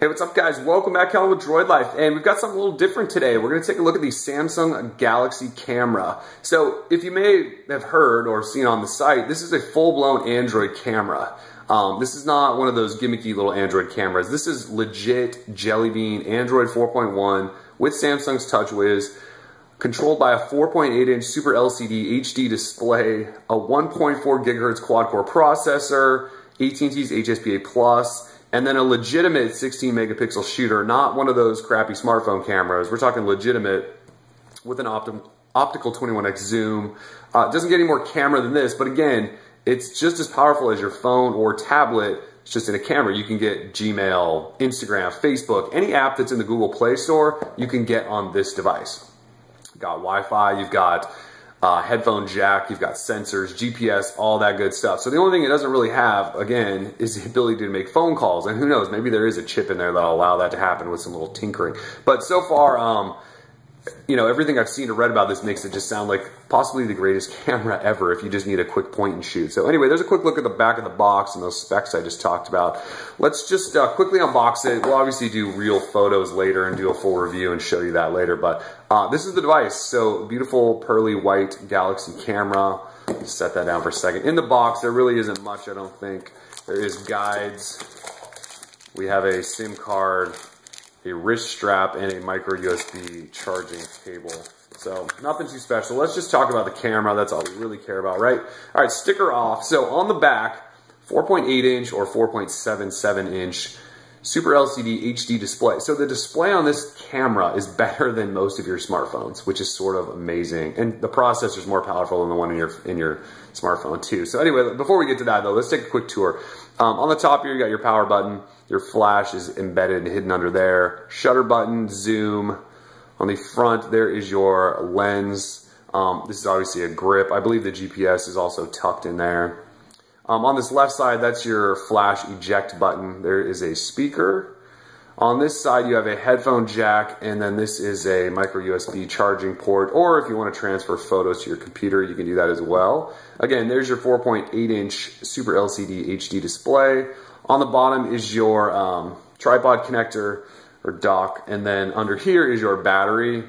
Hey, what's up guys? Welcome back, Kellen with Droid Life, and we've got something a little different today. We're going to take a look at the Samsung Galaxy camera. So, if you may have heard or seen on the site, this is a full-blown Android camera. This is not one of those gimmicky little Android cameras. This is legit Jelly Bean Android 4.1 with Samsung's TouchWiz, controlled by a 4.8-inch Super LCD HD display, a 1.4 gigahertz quad-core processor, AT&T's HSPA Plus, and then a legitimate 16 megapixel shooter, not one of those crappy smartphone cameras. We're talking legitimate with an optical 21x zoom. It doesn't get any more camera than this, but again, it's just as powerful as your phone or tablet. It's just in a camera. You can get Gmail, Instagram, Facebook, any app that's in the Google Play Store, you can get on this device. You've got Wi-Fi, you've got headphone jack, you've got sensors, GPS, all that good stuff. So the only thing it doesn't really have, again, is the ability to make phone calls. And who knows, maybe there is a chip in there that'll allow that to happen with some little tinkering. But so far, you know, everything I've seen or read about this makes it just sound like possibly the greatest camera ever if you just need a quick point and shoot. So anyway, there's a quick look at the back of the box and those specs I just talked about. Let's just quickly unbox it. We'll obviously do real photos later and do a full review and show you that later. But this is the device. So beautiful pearly white Galaxy camera. Set that down for a second. In the box, there really isn't much, I don't think. There is guides. We have a SIM card, a wrist strap, and a micro USB charging cable. So nothing too special. Let's just talk about the camera. That's all we really care about, right? All right, sticker off. So on the back, 4.8-inch or 4.77-inch Super LCD HD display. So the display on this camera is better than most of your smartphones, which is sort of amazing. And the processor is more powerful than the one in your smartphone too. So anyway, before we get to that though, let's take a quick tour. On the top here, you got your power button. Your flash is embedded and hidden under there. Shutter button, zoom. On the front, there is your lens. This is obviously a grip. I believe the GPS is also tucked in there. On this left side, that's your flash eject button. There is a speaker. On this side, you have a headphone jack, and then this is a micro USB charging port, or if you want to transfer photos to your computer, you can do that as well. Again, there's your 4.8-inch Super LCD HD display. On the bottom is your tripod connector or dock, and then under here is your battery,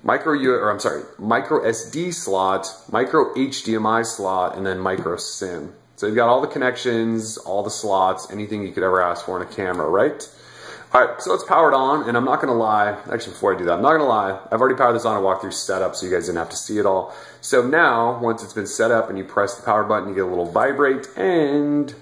micro SD slot, micro HDMI slot, and then micro SIM. So you've got all the connections, all the slots, anything you could ever ask for in a camera, right? All right, so it's powered on, and I'm not gonna lie, actually before I do that, I'm not gonna lie, I've already powered this on and walked through setup so you guys didn't have to see it all. So now, once it's been set up and you press the power button, you get a little vibrate, and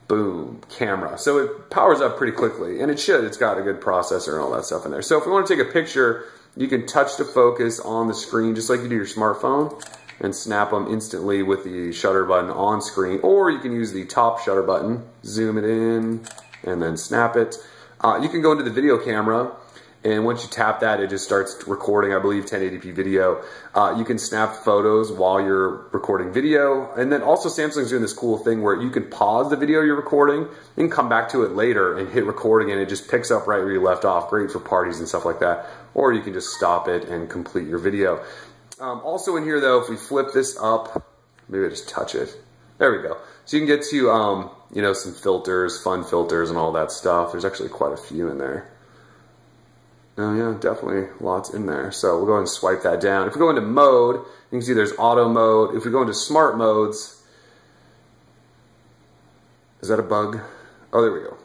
boom, camera. So it powers up pretty quickly, and it should. It's got a good processor and all that stuff in there. So if you want to take a picture, you can touch to focus on the screen just like you do your smartphone and snap them instantly with the shutter button on screen, or you can use the top shutter button, zoom it in, and then snap it. You can go into the video camera, and once you tap that, it just starts recording, I believe, 1080p video. You can snap photos while you're recording video. And then also Samsung's doing this cool thing where you can pause the video you're recording and come back to it later and hit record again. It just picks up right where you left off. Great for parties and stuff like that. Or you can just stop it and complete your video. Also in here though, if we flip this up, maybe I just touch it. There we go. So you can get to, you know, some filters, fun filters and all that stuff. There's actually quite a few in there. Oh yeah, definitely lots in there. So we'll go ahead and swipe that down. If we go into mode, you can see there's auto mode. If we go into smart modes, is that a bug? Oh, there we go.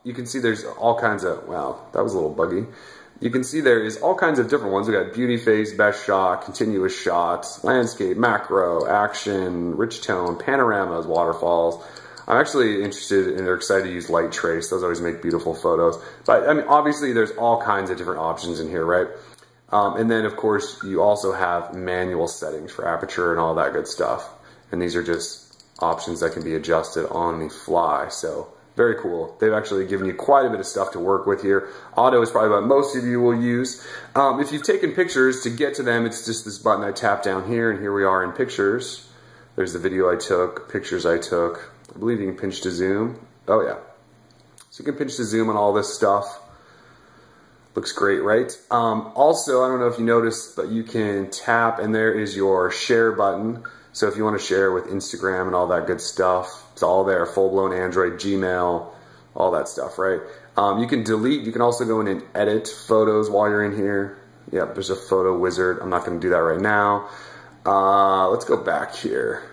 You can see there's all kinds of, wow, that was a little buggy. You can see there is all kinds of different ones. We got beauty phase, best shot, continuous shots, landscape, macro, action, rich tone, panoramas, waterfalls. I'm actually interested and they're excited to use light trace. Those always make beautiful photos. But I mean, obviously there's all kinds of different options in here, right? And then of course you also have manual settings for aperture and all that good stuff. And these are just options that can be adjusted on the fly. So very cool. They've actually given you quite a bit of stuff to work with here. Auto is probably what most of you will use. If you've taken pictures, to get to them, it's just this button I tap down here, and here we are in pictures. There's the video I took, pictures I took. I believe you can pinch to zoom. Oh yeah. So you can pinch to zoom on all this stuff. Looks great, right? Also, I don't know if you noticed, but you can tap and there is your share button. So if you want to share with Instagram and all that good stuff, it's all there. Full-blown Android, Gmail, all that stuff, right? You can delete, you can also go in and edit photos while you're in here. Yep, there's a photo wizard. I'm not going to do that right now. Let's go back here.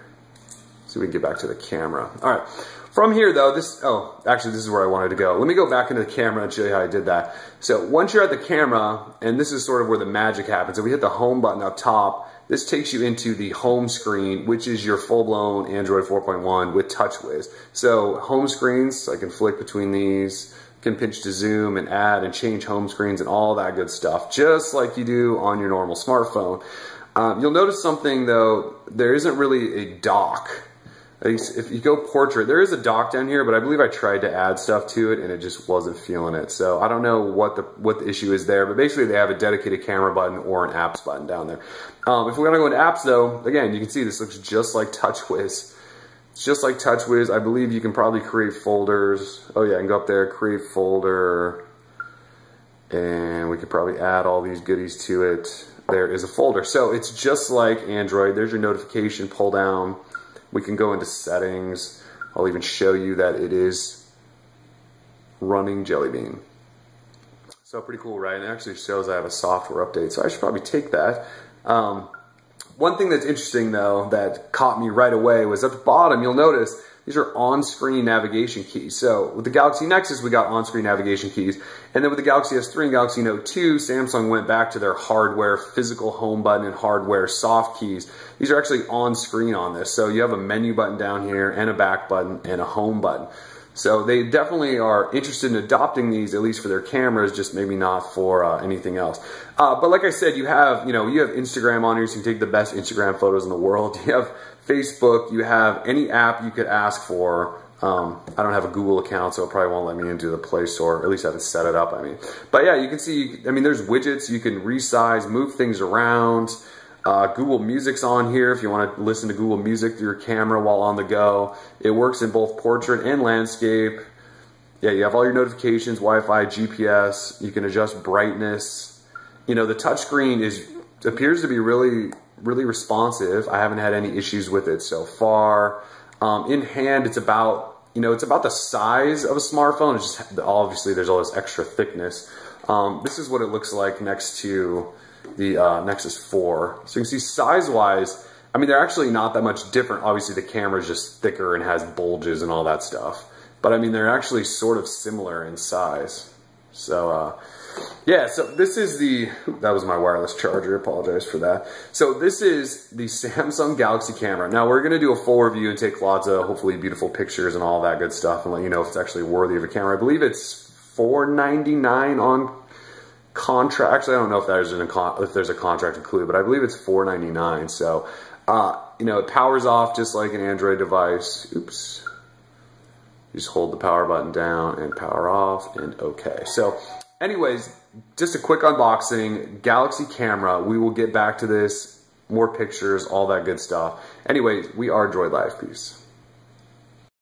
So we can get back to the camera. All right. From here though, actually this is where I wanted to go. Let me go back into the camera and show you how I did that. So once you're at the camera, and this is sort of where the magic happens. If we hit the home button up top, this takes you into the home screen, which is your full-blown Android 4.1 with TouchWiz. So home screens, I can flick between these, can pinch to zoom and add and change home screens and all that good stuff, just like you do on your normal smartphone. You'll notice something though, there isn't really a dock. If you go portrait, there is a dock down here, but I believe I tried to add stuff to it and it just wasn't feeling it. So I don't know what the issue is there, but basically they have a dedicated camera button or an apps button down there. If we're gonna go into apps though, again, you can see this looks just like TouchWiz. It's just like TouchWiz. I believe you can probably create folders. Oh yeah, I can go up there, create folder, and we could probably add all these goodies to it. There is a folder. So it's just like Android. There's your notification pull down. We can go into settings. I'll even show you that it is running Jelly Bean. So pretty cool, right? And it actually shows I have a software update, so I should probably take that. One thing that's interesting though that caught me right away was at the bottom, you'll notice these are on-screen navigation keys. So with the Galaxy Nexus, we got on-screen navigation keys. And then with the Galaxy S3 and Galaxy Note 2, Samsung went back to their hardware physical home button and hardware soft keys. These are actually on-screen on this. So you have a menu button down here and a back button and a home button. So they definitely are interested in adopting these, at least for their cameras, just maybe not for anything else. But like I said, you have Instagram on here, so you can take the best Instagram photos in the world. You have Facebook, you have any app you could ask for. I don't have a Google account, so it probably won't let me into the Play Store. At least I haven't set it up, I mean. But yeah, you can see, there's widgets. You can resize, move things around. Google Music's on here if you want to listen to Google Music through your camera while on the go. It works in both portrait and landscape. Yeah, you have all your notifications, Wi-Fi, GPS. You can adjust brightness. The touchscreen appears to be really responsive. I haven't had any issues with it so far. In hand, it's about the size of a smartphone. It's just obviously there's all this extra thickness. This is what it looks like next to the Nexus 4. So you can see size-wise, they're actually not that much different. Obviously, the camera is just thicker and has bulges and all that stuff. But they're actually sort of similar in size. So, yeah, so this is that was my wireless charger, apologize for that. So this is the Samsung Galaxy camera. Now we're gonna do a full review and take lots of hopefully beautiful pictures and all that good stuff and let you know if it's actually worthy of a camera. I believe it's $499 on contract. Actually, I don't know if there's a contract included, but I believe it's $499. So, it powers off just like an Android device. Oops. You just hold the power button down and power off and okay. So anyways, just a quick unboxing, Galaxy camera. We will get back to this, more pictures, all that good stuff. Anyways, we are Droid Life. Peace.